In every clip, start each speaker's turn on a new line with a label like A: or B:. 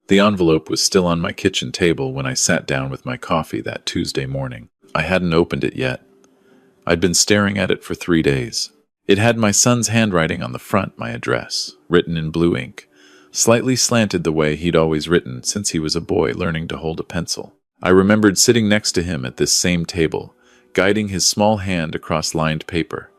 A: The envelope was still on my kitchen table when I sat down with my coffee that Tuesday morning. I hadn't opened it yet. I'd been staring at it for 3 days. It had my son's handwriting on the front, my address, written in blue ink, slightly slanted the way he'd always written since he was a boy learning to hold a pencil. I remembered sitting next to him at this same table, guiding his small hand across lined paper,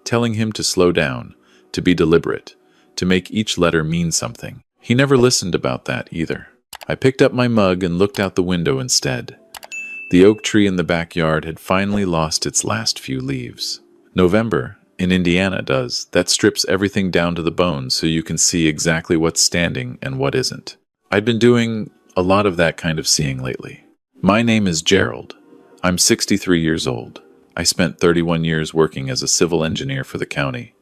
A: telling him to slow down, to be deliberate, to make each letter mean something. He never listened about that either. I picked up my mug and looked out the window instead. The oak tree in the backyard had finally lost its last few leaves. November, in Indiana, does. That strips everything down to the bone so you can see exactly what's standing and what isn't. I'd been doing a lot of that kind of seeing lately. My name is Gerald. I'm 63 years old. I spent 31 years working as a civil engineer for the county.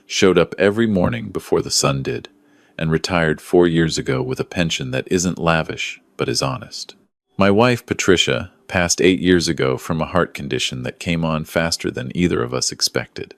A: Showed up every morning before the sun did, and retired 4 years ago with a pension that isn't lavish, but is honest. My wife, Patricia, passed 8 years ago from a heart condition that came on faster than either of us expected.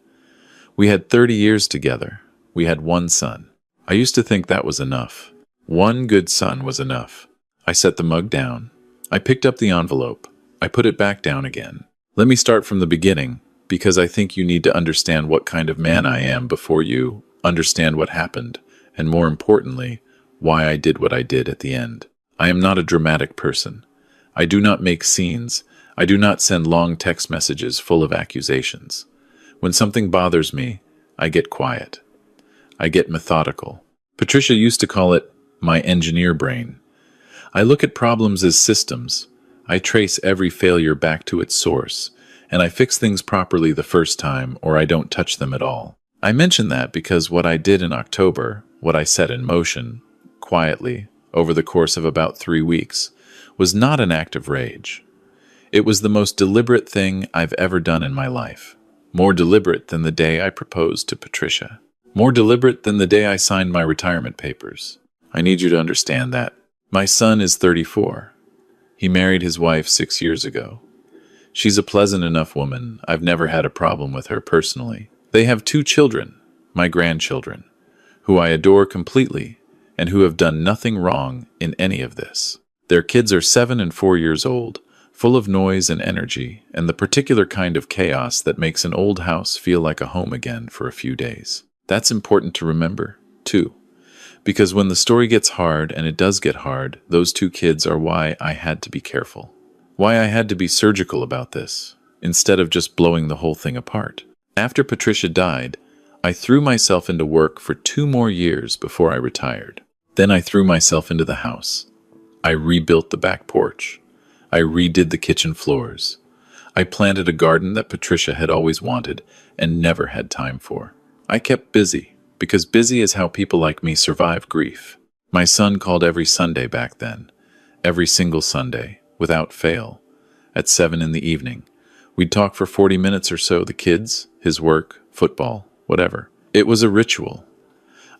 A: We had 30 years together. We had one son. I used to think that was enough. One good son was enough. I set the mug down. I picked up the envelope. I put it back down again. Let me start from the beginning, because I think you need to understand what kind of man I am before you understand what happened, and more importantly, why I did what I did at the end. I am not a dramatic person. I do not make scenes. I do not send long text messages full of accusations. When something bothers me, I get quiet. I get methodical. Patricia used to call it my engineer brain. I look at problems as systems. I trace every failure back to its source, and I fix things properly the first time, or I don't touch them at all. I mention that because what I did in October, what I set in motion, quietly, over the course of about 3 weeks, was not an act of rage. It was the most deliberate thing I've ever done in my life. More deliberate than the day I proposed to Patricia. More deliberate than the day I signed my retirement papers. I need you to understand that. My son is 34. He married his wife 6 years ago. She's a pleasant enough woman. I've never had a problem with her personally. They have 2 children, my grandchildren, who I adore completely and who have done nothing wrong in any of this. Their kids are 7 and 4 years old, full of noise and energy, and the particular kind of chaos that makes an old house feel like a home again for a few days. That's important to remember, too, because when the story gets hard, and it does get hard, those 2 kids are why I had to be careful. Why I had to be surgical about this, instead of just blowing the whole thing apart. After Patricia died, I threw myself into work for 2 more years before I retired. Then I threw myself into the house. I rebuilt the back porch. I redid the kitchen floors. I planted a garden that Patricia had always wanted and never had time for. I kept busy, because busy is how people like me survive grief. My son called every Sunday back then, every single Sunday, without fail, at 7 in the evening. We'd talk for 40 minutes or so, the kids, his work, football, whatever. It was a ritual.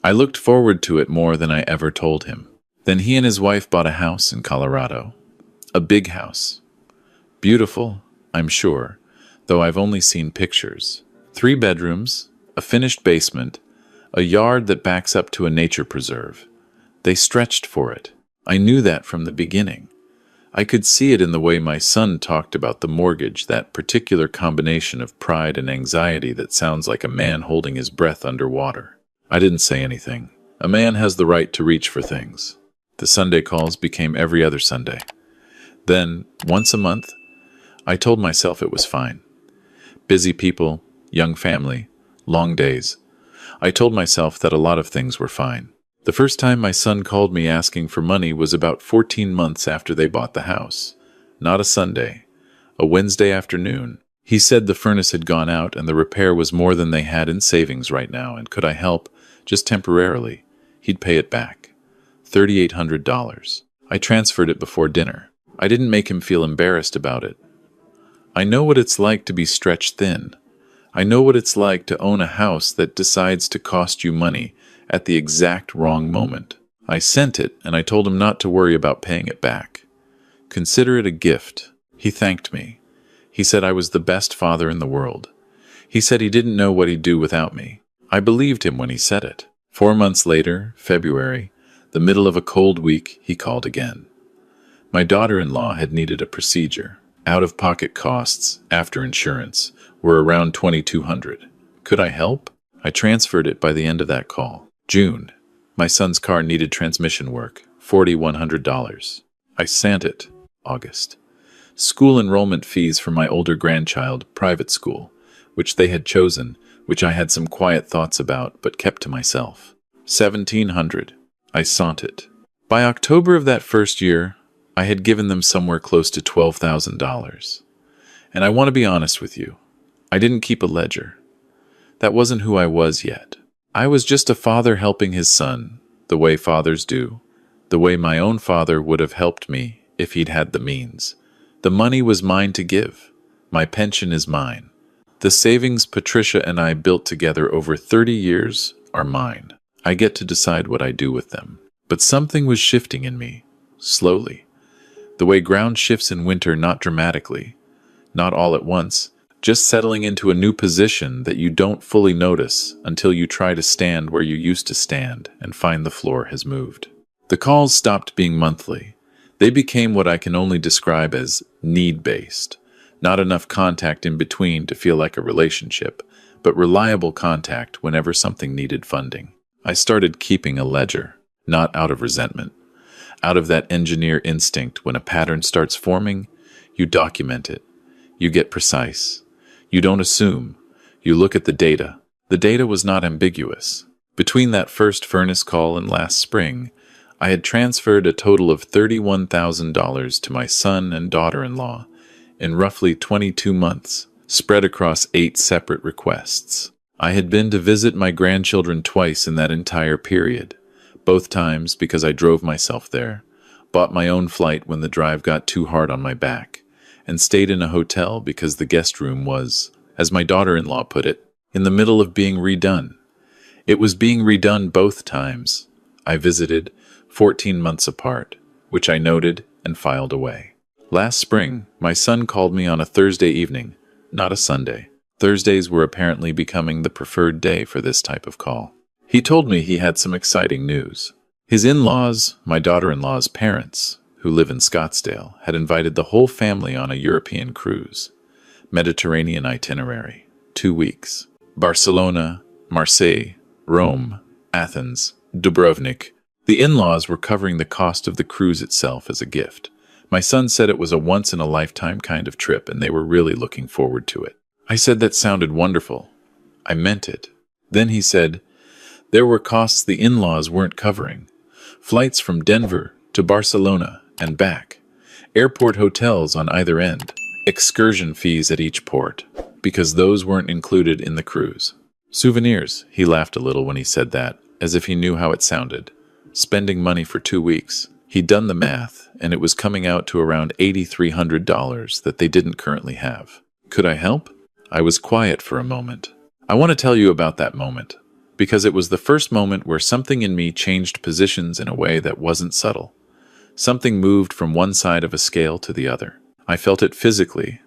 A: I looked forward to it more than I ever told him. Then he and his wife bought a house in Colorado. A big house. Beautiful, I'm sure, though I've only seen pictures. 3 bedrooms, a finished basement, a yard that backs up to a nature preserve. They stretched for it. I knew that from the beginning. I could see it in the way my son talked about the mortgage, that particular combination of pride and anxiety that sounds like a man holding his breath underwater. I didn't say anything. A man has the right to reach for things. The Sunday calls became every other Sunday. Then, once a month, I told myself it was fine. Busy people, young family, long days. I told myself that a lot of things were fine. The first time my son called me asking for money was about 14 months after they bought the house. Not a Sunday. A Wednesday afternoon. He said the furnace had gone out and the repair was more than they had in savings right now, and could I help, just temporarily? He'd pay it back. $3,800. I transferred it before dinner. I didn't make him feel embarrassed about it. I know what it's like to be stretched thin. I know what it's like to own a house that decides to cost you money at the exact wrong moment. I sent it, and I told him not to worry about paying it back. Consider it a gift. He thanked me. He said I was the best father in the world. He said he didn't know what he'd do without me. I believed him when he said it. 4 months later, February, The middle of a cold week, he called again. My daughter-in-law had needed a procedure. Out-of-pocket costs, after insurance, were around $2,200. Could I help? I transferred it by the end of that call. June. My son's car needed transmission work, $4,100. I sent it. August. School enrollment fees for my older grandchild, private school, which they had chosen, which I had some quiet thoughts about, but kept to myself. $1,700. I sent it. By October of that first year, I had given them somewhere close to $12,000. And I want to be honest with you. I didn't keep a ledger. That wasn't who I was yet. I was just a father helping his son, the way fathers do, the way my own father would have helped me if he'd had the means. The money was mine to give. My pension is mine. The savings Patricia and I built together over 30 years are mine. I get to decide what I do with them. But something was shifting in me, slowly. The way ground shifts in winter, not dramatically, not all at once, just settling into a new position that you don't fully notice until you try to stand where you used to stand and find the floor has moved. The calls stopped being monthly. They became what I can only describe as need-based. Not enough contact in between to feel like a relationship, but reliable contact whenever something needed funding. I started keeping a ledger, not out of resentment. Out of that engineer instinct, when a pattern starts forming, you document it. You get precise. You don't assume. You look at the data. The data was not ambiguous. Between that first furnace call and last spring, I had transferred a total of $31,000 to my son and daughter-in-law in roughly 22 months, spread across 8 separate requests. I had been to visit my grandchildren twice in that entire period, both times because I drove myself there, bought my own flight when the drive got too hard on my back, and stayed in a hotel because the guest room was, as my daughter-in-law put it, in the middle of being redone. It was being redone both times. I visited, 14 months apart, which I noted and filed away. Last spring, my son called me on a Thursday evening, not a Sunday. Thursdays were apparently becoming the preferred day for this type of call. He told me he had some exciting news. His in-laws, my daughter-in-law's parents, who live in Scottsdale, had invited the whole family on a European cruise. Mediterranean itinerary, 2 weeks. Barcelona, Marseille, Rome, Athens, Dubrovnik. The in-laws were covering the cost of the cruise itself as a gift. My son said it was a once-in-a-lifetime kind of trip and they were really looking forward to it. I said that sounded wonderful. I meant it. Then he said, there were costs the in-laws weren't covering. Flights from Denver to Barcelona and back. Airport hotels on either end. Excursion fees at each port, because those weren't included in the cruise. Souvenirs, he laughed a little when he said that, as if he knew how it sounded. Spending money for 2 weeks. He'd done the math, and it was coming out to around $8,300 that they didn't currently have. Could I help? I was quiet for a moment. I want to tell you about that moment, because it was the first moment where something in me changed positions in a way that wasn't subtle. Something moved from one side of a scale to the other. I felt it physically,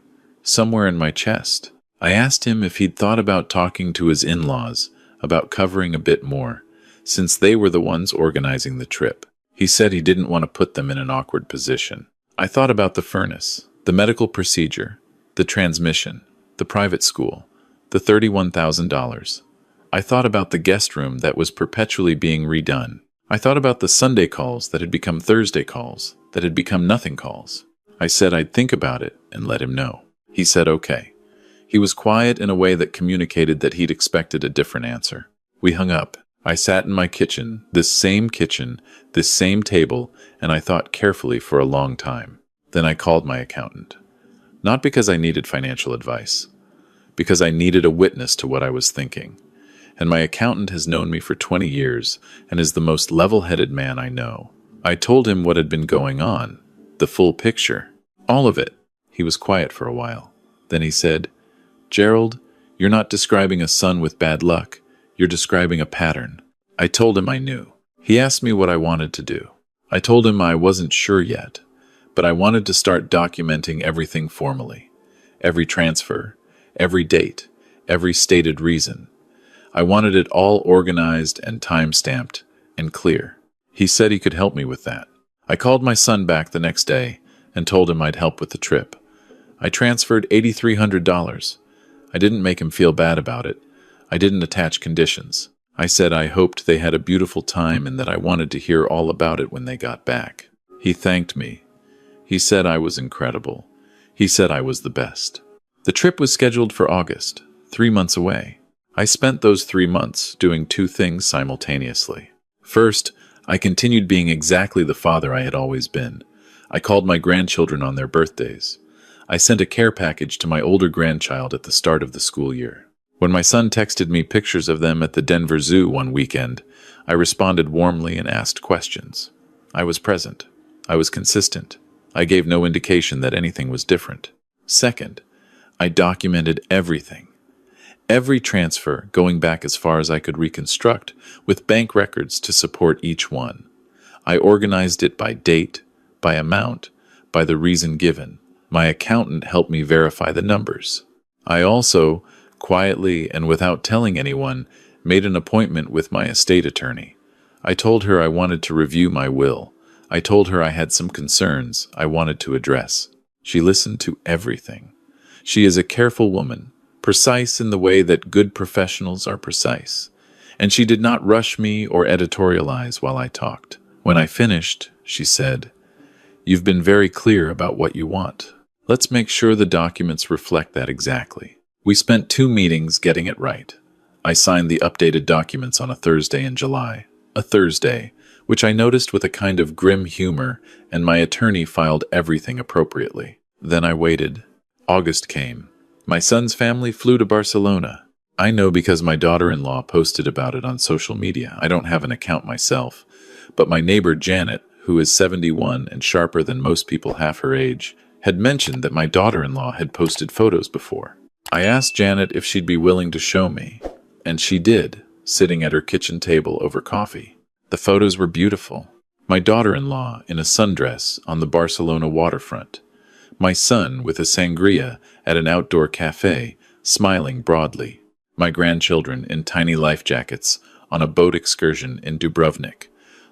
A: somewhere in my chest. I asked him if he'd thought about talking to his in-laws about covering a bit more, since they were the ones organizing the trip. He said he didn't want to put them in an awkward position. I thought about the furnace, the medical procedure, the transmission, the private school, the $31,000. I thought about the guest room that was perpetually being redone. I thought about the Sunday calls that had become Thursday calls, that had become nothing calls. I said I'd think about it and let him know. He said okay. He was quiet in a way that communicated that he'd expected a different answer. We hung up. I sat in my kitchen, this same table, and I thought carefully for a long time. Then I called my accountant. Not because I needed financial advice, because I needed a witness to what I was thinking. And my accountant has known me for 20 years and is the most level-headed man I know. I told him what had been going on, the full picture, all of it. He was quiet for a while. Then he said, Gerald, you're not describing a son with bad luck. You're describing a pattern. I told him I knew. He asked me what I wanted to do. I told him I wasn't sure yet, but I wanted to start documenting everything formally. Every transfer, every date, every stated reason. I wanted it all organized and time-stamped and clear. He said he could help me with that. I called my son back the next day and told him I'd help with the trip. I transferred $8,300. I didn't make him feel bad about it. I didn't attach conditions. I said I hoped they had a beautiful time and that I wanted to hear all about it when they got back. He thanked me. He said I was incredible. He said I was the best. The trip was scheduled for August, 3 months away. I spent those 3 months doing 2 things simultaneously. First, I continued being exactly the father I had always been. I called my grandchildren on their birthdays. I sent a care package to my older grandchild at the start of the school year. When my son texted me pictures of them at the Denver Zoo one weekend, I responded warmly and asked questions. I was present. I was consistent. I gave no indication that anything was different. Second, I documented everything. Every transfer, going back as far as I could reconstruct, with bank records to support each one. I organized it by date, by amount, by the reason given. My accountant helped me verify the numbers. I also, quietly and without telling anyone, made an appointment with my estate attorney. I told her I wanted to review my will. I told her I had some concerns I wanted to address. She listened to everything. She is a careful woman, precise in the way that good professionals are precise, and she did not rush me or editorialize while I talked. When I finished, she said, "You've been very clear about what you want. Let's make sure the documents reflect that exactly." We spent 2 meetings getting it right. I signed the updated documents on a Thursday in July, a Thursday, which I noticed with a kind of grim humor, and my attorney filed everything appropriately. Then I waited. August came. My son's family flew to Barcelona. I know because my daughter-in-law posted about it on social media. I don't have an account myself, but my neighbor Janet, who is 71 and sharper than most people half her age, had mentioned that my daughter-in-law had posted photos before. I asked Janet if she'd be willing to show me, and she did, sitting at her kitchen table over coffee. The photos were beautiful. My daughter-in-law in a sundress on the Barcelona waterfront. My son with a sangria at an outdoor cafe, smiling broadly. My grandchildren in tiny life jackets on a boat excursion in Dubrovnik.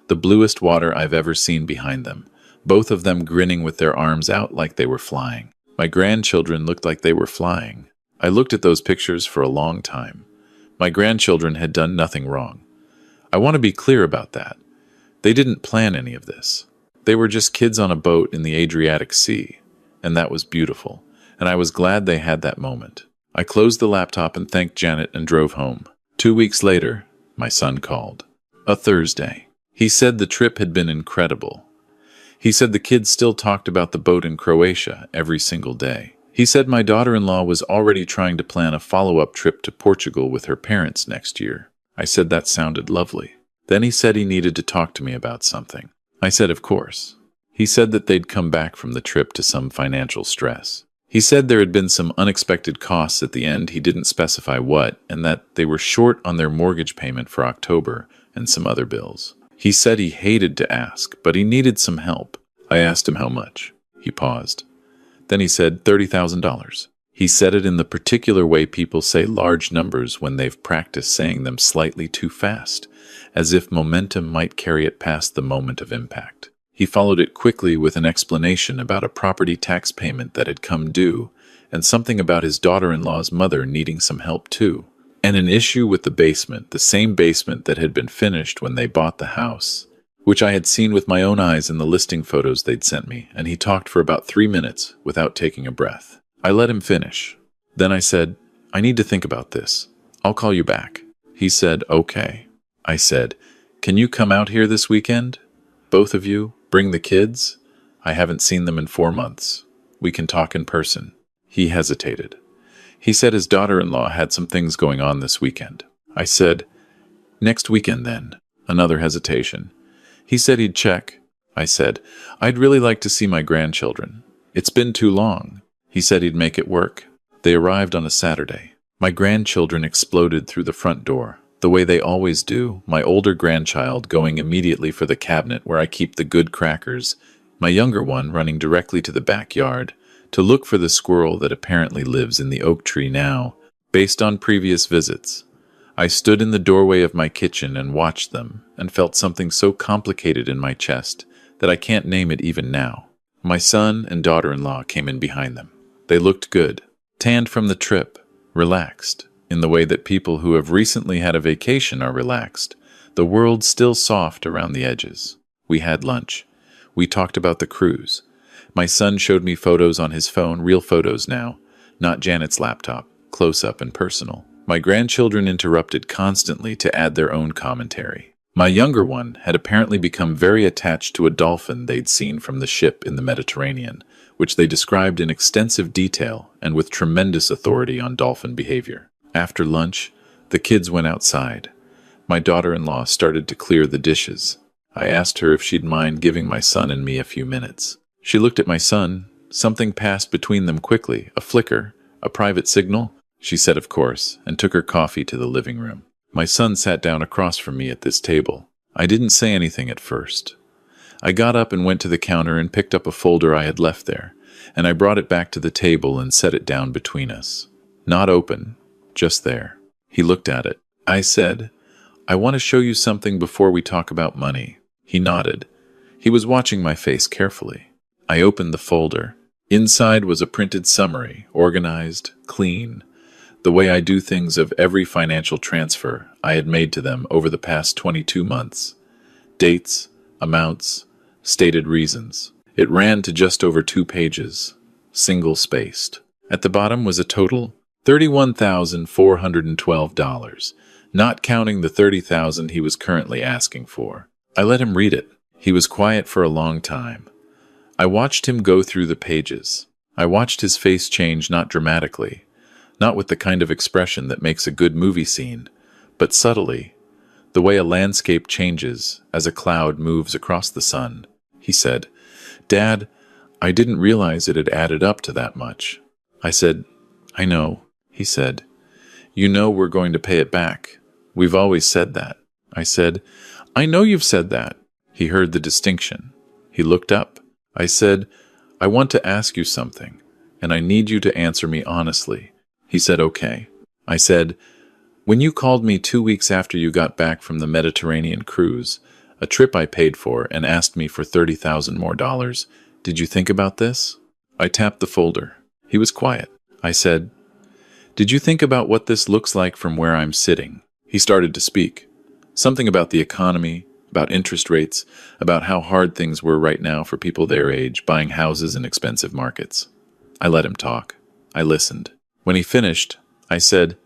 A: The bluest water I've ever seen behind them, both of them grinning with their arms out like they were flying. My grandchildren looked like they were flying. I looked at those pictures for a long time. My grandchildren had done nothing wrong. I want to be clear about that. They didn't plan any of this. They were just kids on a boat in the Adriatic Sea, and that was beautiful, and I was glad they had that moment. I closed the laptop and thanked Janet and drove home. 2 weeks later, my son called. A Thursday. He said the trip had been incredible. He said the kids still talked about the boat in Croatia every single day. He said my daughter-in-law was already trying to plan a follow-up trip to Portugal with her parents next year. I said that sounded lovely. Then he said he needed to talk to me about something. I said of course. He said that they'd come back from the trip to some financial stress. He said there had been some unexpected costs at the end, he didn't specify what, and that they were short on their mortgage payment for October and some other bills. He said he hated to ask, but he needed some help. I asked him how much. He paused. Then he said $30,000. He said it in the particular way people say large numbers when they've practiced saying them slightly too fast, as if momentum might carry it past the moment of impact. He followed it quickly with an explanation about a property tax payment that had come due, and something about his daughter-in-law's mother needing some help too, and an issue with the basement, the same basement that had been finished when they bought the house, which I had seen with my own eyes in the listing photos they'd sent me, and he talked for about 3 minutes without taking a breath. I let him finish. Then I said, "I need to think about this. I'll call you back." He said, "Okay." I said, "Can you come out here this weekend? Both of you? Bring the kids? I haven't seen them in 4 months. We can talk in person." He hesitated. He said his daughter-in-law had some things going on this weekend. I said, "Next weekend then." Another hesitation. He said he'd check. I said, "I'd really like to see my grandchildren. It's been too long." He said he'd make it work. They arrived on a Saturday. My grandchildren exploded through the front door, the way they always do, my older grandchild going immediately for the cabinet where I keep the good crackers, my younger one running directly to the backyard to look for the squirrel that apparently lives in the oak tree now, based on previous visits. I stood in the doorway of my kitchen and watched them, and felt something so complicated in my chest that I can't name it even now. My son and daughter-in-law came in behind them. They looked good, tanned from the trip, relaxed, in the way that people who have recently had a vacation are relaxed, the world still soft around the edges. We had lunch. We talked about the cruise. My son showed me photos on his phone, real photos now, not Janet's laptop, close-up and personal. My grandchildren interrupted constantly to add their own commentary. My younger one had apparently become very attached to a dolphin they'd seen from the ship in the Mediterranean, which they described in extensive detail and with tremendous authority on dolphin behavior. After lunch, the kids went outside. My daughter-in-law started to clear the dishes. I asked her if she'd mind giving my son and me a few minutes. She looked at my son. Something passed between them quickly, a flicker, a private signal. She said of course, and took her coffee to the living room. My son sat down across from me at this table. I didn't say anything at first. I got up and went to the counter and picked up a folder I had left there, and I brought it back to the table and set it down between us. Not open, just there. He looked at it. I said, "I want to show you something before we talk about money." He nodded. He was watching my face carefully. I opened the folder. Inside was a printed summary, organized, clean, the way I do things of every financial transfer I had made to them over the past 22 months. Dates, amounts, stated reasons. It ran to just over 2 pages, single-spaced. At the bottom was a total $31,412, not counting the $30,000 he was currently asking for. I let him read it. He was quiet for a long time. I watched him go through the pages. I watched his face change, not dramatically, not with the kind of expression that makes a good movie scene, but subtly, the way a landscape changes as a cloud moves across the sun. He said, "Dad, I didn't realize it had added up to that much." I said, "I know." He said, "You know we're going to pay it back. We've always said that." I said, "I know you've said that." He heard the distinction. He looked up. I said, "I want to ask you something, and I need you to answer me honestly." He said, "Okay." I said, "When you called me 2 weeks after you got back from the Mediterranean cruise, a trip I paid for, and asked me for $30,000 more, did you think about this?" I tapped the folder. He was quiet. I said, "Did you think about what this looks like from where I'm sitting?" He started to speak. Something about the economy, about interest rates, about how hard things were right now for people their age, buying houses in expensive markets. I let him talk. I listened. When he finished, I said,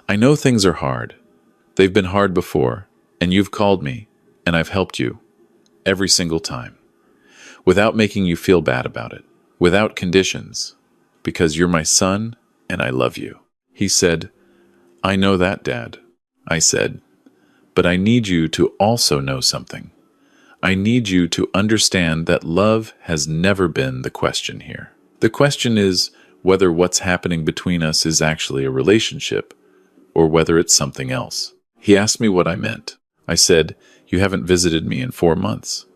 A: "I know things are hard. They've been hard before, and you've called me, and I've helped you. Every single time. Without making you feel bad about it. Without conditions. Because you're my son, and I love you." He said, "I know that, Dad." I said, "But I need you to also know something. I need you to understand that love has never been the question here. The question is whether what's happening between us is actually a relationship, or whether it's something else." He asked me what I meant. I said, "You haven't visited me in 4 months.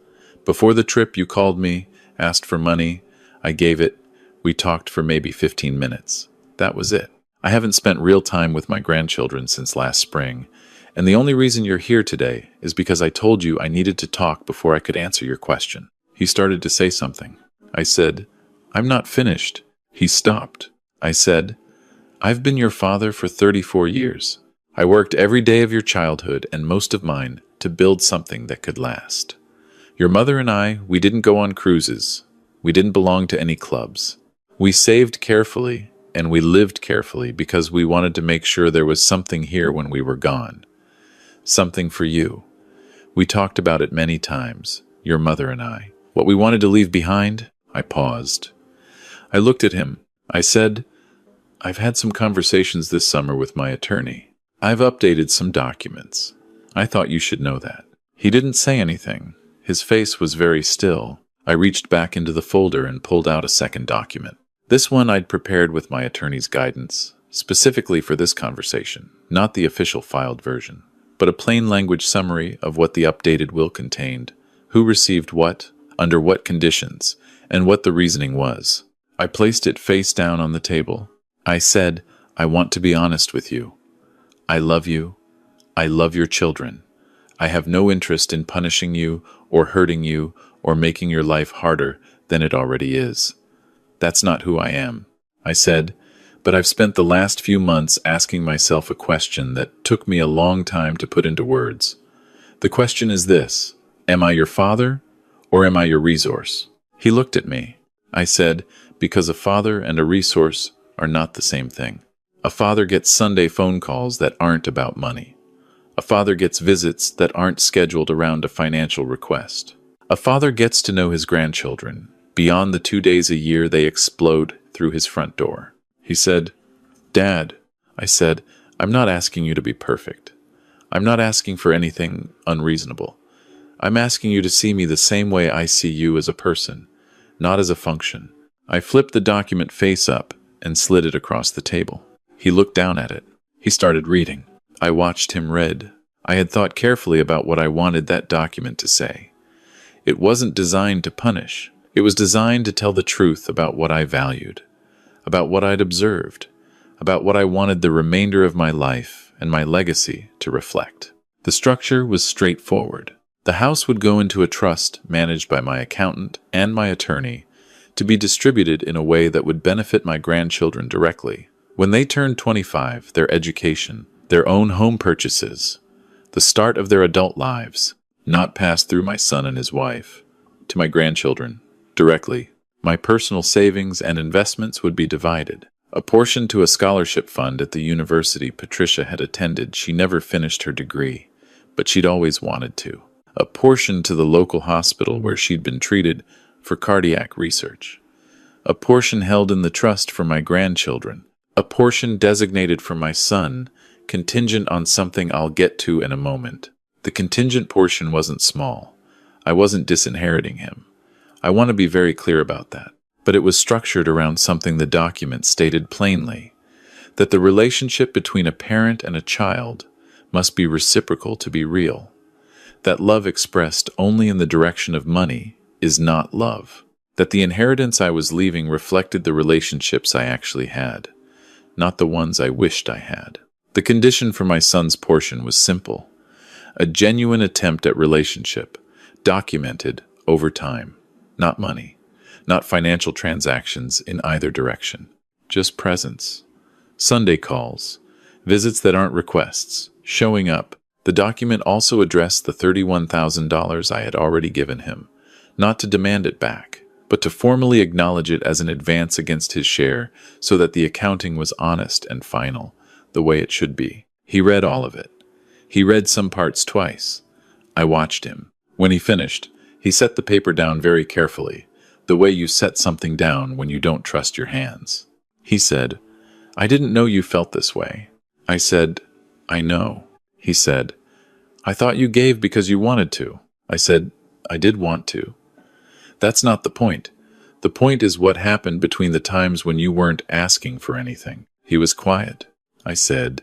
A: Before the trip, you called me, asked for money. I gave it. We talked for maybe 15 minutes. That was it. I haven't spent real time with my grandchildren since last spring, and the only reason you're here today is because I told you I needed to talk before I could answer your question." He started to say something. I said, "I'm not finished." He stopped. I said, "I've been your father for 34 years. I worked every day of your childhood and most of mine to build something that could last. Your mother and I, we didn't go on cruises. We didn't belong to any clubs. We saved carefully and we lived carefully because we wanted to make sure there was something here when we were gone. Something for you. We talked about it many times, your mother and I. What we wanted to leave behind." I paused. I looked at him. I said, "I've had some conversations this summer with my attorney. I've updated some documents. I thought you should know that." He didn't say anything. His face was very still. I reached back into the folder and pulled out a second document. This one I'd prepared with my attorney's guidance, specifically for this conversation, not the official filed version, but a plain language summary of what the updated will contained, who received what, under what conditions, and what the reasoning was. I placed it face down on the table. I said, "I want to be honest with you. I love you, I love your children. I have no interest in punishing you or hurting you or making your life harder than it already is. That's not who I am, I said, but I've spent the last few months asking myself a question that took me a long time to put into words. The question is this: am I your father or am I your resource? He looked at me. I said, because a father and a resource are not the same thing. A father gets Sunday phone calls that aren't about money. A father gets visits that aren't scheduled around a financial request. A father gets to know his grandchildren beyond the 2 days a year they explode through his front door. He said, Dad, I said, I'm not asking you to be perfect. I'm not asking for anything unreasonable. I'm asking you to see me the same way I see you as a person, not as a function. I flipped the document face up and slid it across the table. He looked down at it. He started reading. I watched him read. I had thought carefully about what I wanted that document to say. It wasn't designed to punish. It was designed to tell the truth about what I valued, about what I'd observed, about what I wanted the remainder of my life and my legacy to reflect. The structure was straightforward. The house would go into a trust managed by my accountant and my attorney to be distributed in a way that would benefit my grandchildren directly. When they turned 25, their education, their own home purchases, the start of their adult lives, not passed through my son and his wife, to my grandchildren directly. My personal savings and investments would be divided. A portion to a scholarship fund at the university Patricia had attended. She never finished her degree, but she'd always wanted to. A portion to the local hospital where she'd been treated for cardiac research. A portion held in the trust for my grandchildren. A portion designated for my son, contingent on something I'll get to in a moment. The contingent portion wasn't small. I wasn't disinheriting him. I want to be very clear about that. But it was structured around something the document stated plainly, that the relationship between a parent and a child must be reciprocal to be real. That love expressed only in the direction of money is not love. That the inheritance I was leaving reflected the relationships I actually had, not the ones I wished I had. The condition for my son's portion was simple: a genuine attempt at relationship, documented over time. Not money, not financial transactions in either direction. Just presence. Sunday calls, visits that aren't requests, showing up. The document also addressed the $31,000 I had already given him, not to demand it back, but to formally acknowledge it as an advance against his share so that the accounting was honest and final, the way it should be. He read all of it. He read some parts twice. I watched him. When he finished, he set the paper down very carefully, the way you set something down when you don't trust your hands. He said, I didn't know you felt this way. I said, I know. He said, I thought you gave because you wanted to. I said, I did want to. That's not the point. The point is what happened between the times when you weren't asking for anything. He was quiet. I said,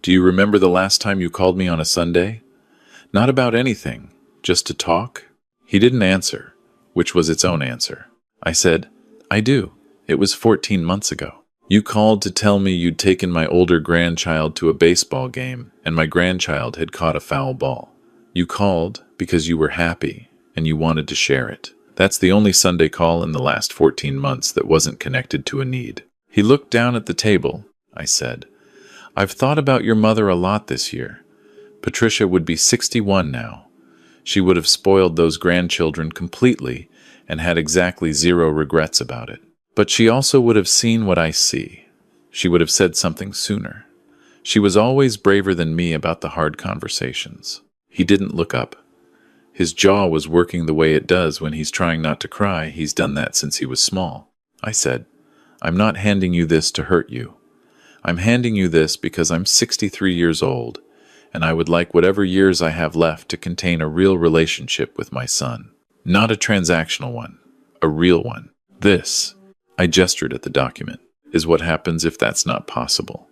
A: do you remember the last time you called me on a Sunday? Not about anything, just to talk? He didn't answer, which was its own answer. I said, I do. It was 14 months ago. You called to tell me you'd taken my older grandchild to a baseball game and my grandchild had caught a foul ball. You called because you were happy and you wanted to share it. That's the only Sunday call in the last 14 months that wasn't connected to a need. He looked down at the table. I said, I've thought about your mother a lot this year. Patricia would be 61 now. She would have spoiled those grandchildren completely and had exactly 0 regrets about it. But she also would have seen what I see. She would have said something sooner. She was always braver than me about the hard conversations. He didn't look up. His jaw was working the way it does when he's trying not to cry. He's done that since he was small. I said, I'm not handing you this to hurt you. I'm handing you this because I'm 63 years old, and I would like whatever years I have left to contain a real relationship with my son. Not a transactional one, a real one. This, I gestured at the document, is what happens if that's not possible.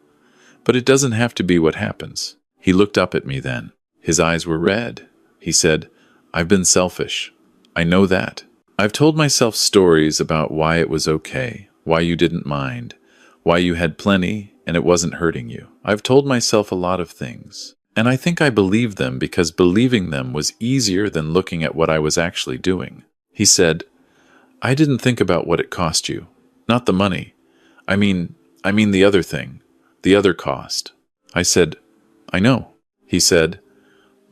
A: But it doesn't have to be what happens. He looked up at me then. His eyes were red. He said, I've been selfish. I know that. I've told myself stories about why it was okay, why you didn't mind, why you had plenty and it wasn't hurting you. I've told myself a lot of things. And I think I believed them because believing them was easier than looking at what I was actually doing. He said, I didn't think about what it cost you. Not the money. I mean the other thing. The other cost. I said, I know. He said,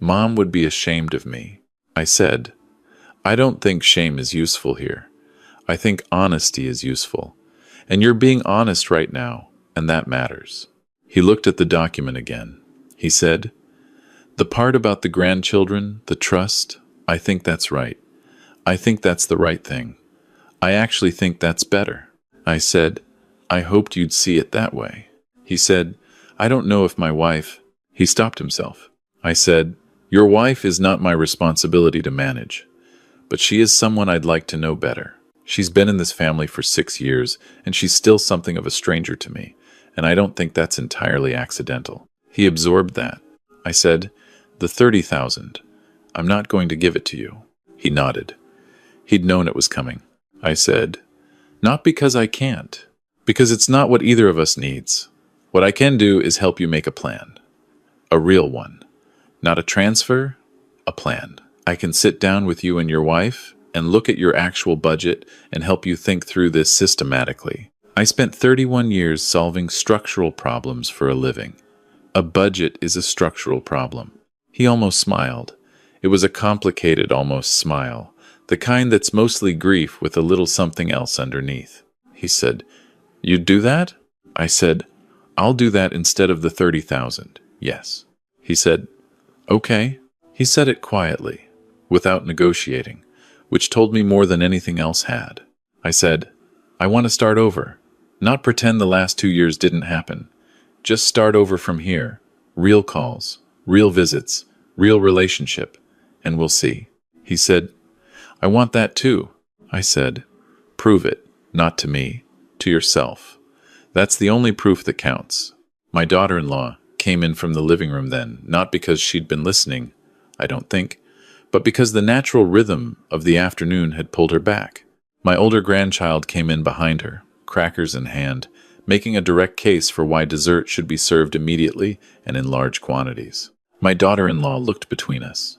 A: Mom would be ashamed of me. I said, I don't think shame is useful here. I think honesty is useful. And you're being honest right now, and that matters. He looked at the document again. He said, the part about the grandchildren, the trust, I think that's right. I think that's the right thing. I actually think that's better. I said, I hoped you'd see it that way. He said, I don't know if my wife... He stopped himself. I said, your wife is not my responsibility to manage, but she is someone I'd like to know better. She's been in this family for 6 years, and she's still something of a stranger to me, and I don't think that's entirely accidental. He absorbed that. I said, the 30,000. I'm not going to give it to you. He nodded. He'd known it was coming. I said, not because I can't, because it's not what either of us needs. What I can do is help you make a plan. A real one. Not a transfer, a plan. I can sit down with you and your wife and look at your actual budget and help you think through this systematically. I spent 31 years solving structural problems for a living. A budget is a structural problem. He almost smiled. It was a complicated almost smile, the kind that's mostly grief with a little something else underneath. He said, you'd do that? I said, I'll do that instead of the 30,000. Yes. He said, okay. He said it quietly, without negotiating, which told me more than anything else had. I said, I want to start over. Not pretend the last 2 years didn't happen. Just start over from here. Real calls, real visits, real relationship, and we'll see. He said, I want that too. I said, prove it, not to me, to yourself. That's the only proof that counts. My daughter-in-law came in from the living room then, not because she'd been listening, I don't think, but because the natural rhythm of the afternoon had pulled her back. My older grandchild came in behind her, crackers in hand, making a direct case for why dessert should be served immediately and in large quantities. My daughter-in-law looked between us.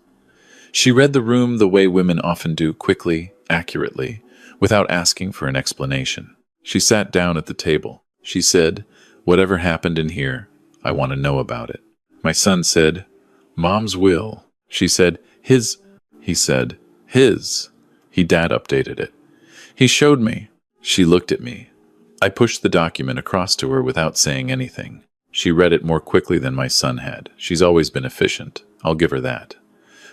A: She read the room the way women often do, quickly, accurately, without asking for an explanation. She sat down at the table. She said, whatever happened in here, I want to know about it. My son said, Mom's will. She said, his. He said, his. Dad updated it. He showed me. She looked at me. I pushed the document across to her without saying anything. She read it more quickly than my son had. She's always been efficient. I'll give her that.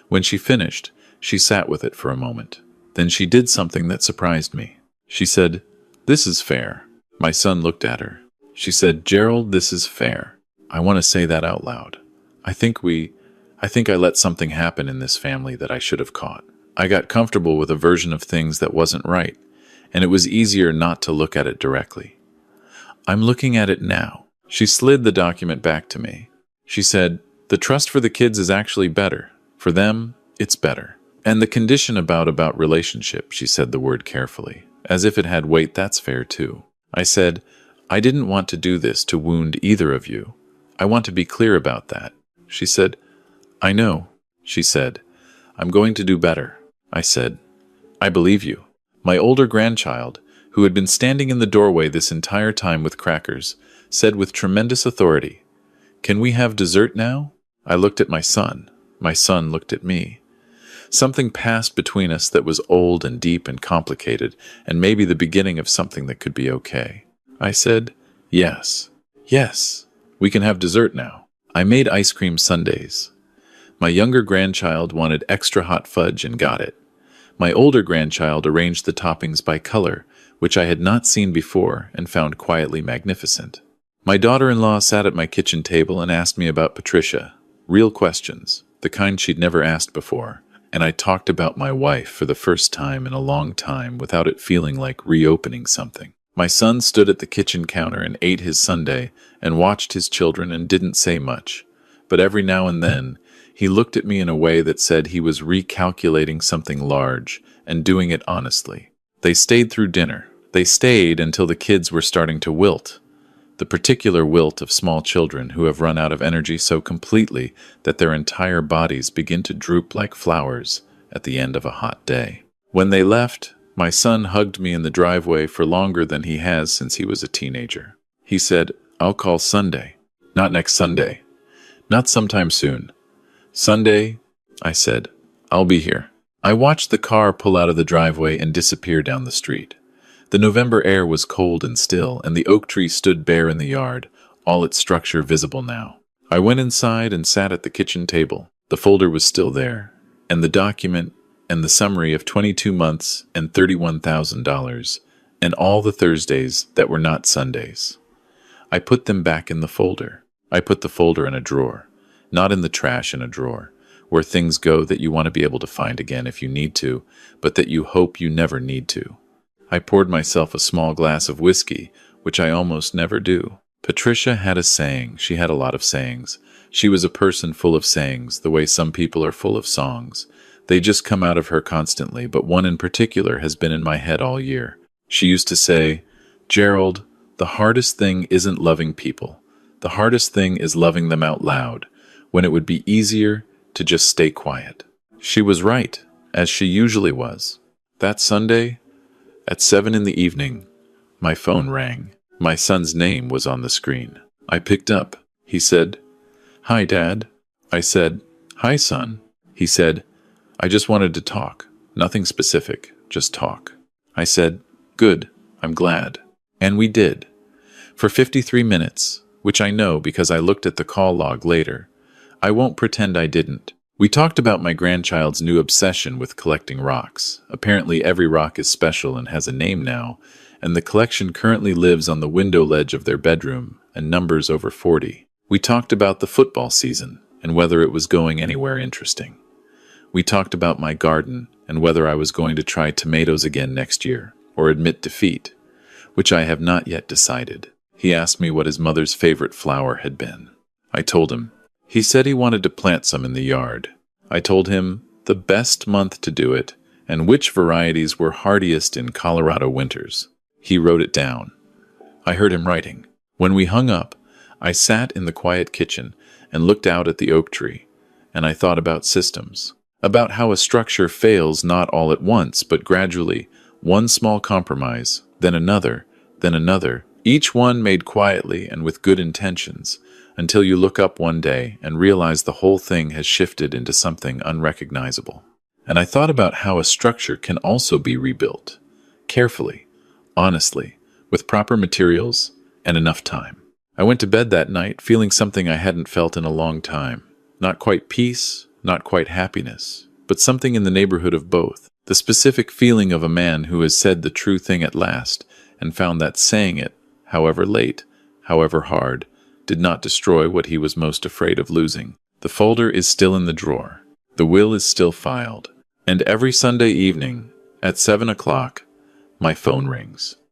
A: When she finished, she sat with it for a moment. Then she did something that surprised me. She said, this is fair. My son looked at her. She said, Gerald, this is fair. I want to say that out loud. I think I let something happen in this family that I should have caught. I got comfortable with a version of things that wasn't right, and it was easier not to look at it directly. I'm looking at it now. She slid the document back to me. She said, the trust for the kids is actually better. For them, it's better. And the condition about relationship, she said the word carefully, as if it had weight, that's fair too. I said, I didn't want to do this to wound either of you. I want to be clear about that. She said, I know. She said, I'm going to do better. I said, I believe you. My older grandchild, who had been standing in the doorway this entire time with crackers, said with tremendous authority, can we have dessert now? I looked at my son. My son looked at me. Something passed between us that was old and deep and complicated, and maybe the beginning of something that could be okay. I said, yes. Yes. We can have dessert now. I made ice cream sundaes. My younger grandchild wanted extra hot fudge and got it. My older grandchild arranged the toppings by color, which I had not seen before and found quietly magnificent. My daughter-in-law sat at my kitchen table and asked me about Patricia. Real questions, the kind she'd never asked before, and I talked about my wife for the first time in a long time without it feeling like reopening something. My son stood at the kitchen counter and ate his sundae and watched his children and didn't say much, but every now and then he looked at me in a way that said he was recalculating something large and doing it honestly. They stayed through dinner. They stayed until the kids were starting to wilt. the particular wilt of small children who have run out of energy so completely that their entire bodies begin to droop like flowers at the end of a hot day. When they left, my son hugged me in the driveway for longer than he has since he was a teenager. He said, "I'll call Sunday." "Not next Sunday. Not sometime soon. Sunday," I said. "I'll be here." I watched the car pull out of the driveway and disappear down the street. The November air was cold and still, and the oak tree stood bare in the yard, all its structure visible now. I went inside and sat at the kitchen table. The folder was still there, and the document, and the summary of 22 months and $31,000, and all the Thursdays that were not Sundays. I put them back in the folder. I put the folder in a drawer, not in the trash in a drawer, where things go that you want to be able to find again if you need to, but that you hope you never need to. I poured myself a small glass of whiskey, which I almost never do. Patricia had a saying. She had a lot of sayings. She was a person full of sayings, the way some people are full of songs. They just come out of her constantly, but one in particular has been in my head all year. She used to say, "Gerald, the hardest thing isn't loving people. The hardest thing is loving them out loud, when it would be easier to just stay quiet." She was right, as she usually was. That Sunday, at 7 in the evening, my phone rang. My son's name was on the screen. I picked up. He said, "Hi, Dad." I said, "Hi, son." He said, "I just wanted to talk. Nothing specific, just talk." I said, "Good, I'm glad." And we did. For 53 minutes, which I know because I looked at the call log later. I won't pretend I didn't. We talked about my grandchild's new obsession with collecting rocks. Apparently every rock is special and has a name now, and the collection currently lives on the window ledge of their bedroom and numbers over 40. We talked about the football season and whether it was going anywhere interesting. We talked about my garden and whether I was going to try tomatoes again next year or admit defeat, which I have not yet decided. He asked me what his mother's favorite flower had been. I told him. He said he wanted to plant some in the yard. I told him the best month to do it and which varieties were hardiest in Colorado winters. He wrote it down. I heard him writing. When we hung up, I sat in the quiet kitchen and looked out at the oak tree, and I thought about systems, about how a structure fails not all at once, but gradually, one small compromise, then another, each one made quietly and with good intentions, until you look up one day and realize the whole thing has shifted into something unrecognizable. And I thought about how a structure can also be rebuilt, carefully, honestly, with proper materials and enough time. I went to bed that night feeling something I hadn't felt in a long time. Not quite peace, not quite happiness, but something in the neighborhood of both. The specific feeling of a man who has said the true thing at last and found that saying it, however late, however hard, did not destroy what he was most afraid of losing. The folder is still in the drawer. The will is still filed. And every Sunday evening, at 7 o'clock, my phone rings.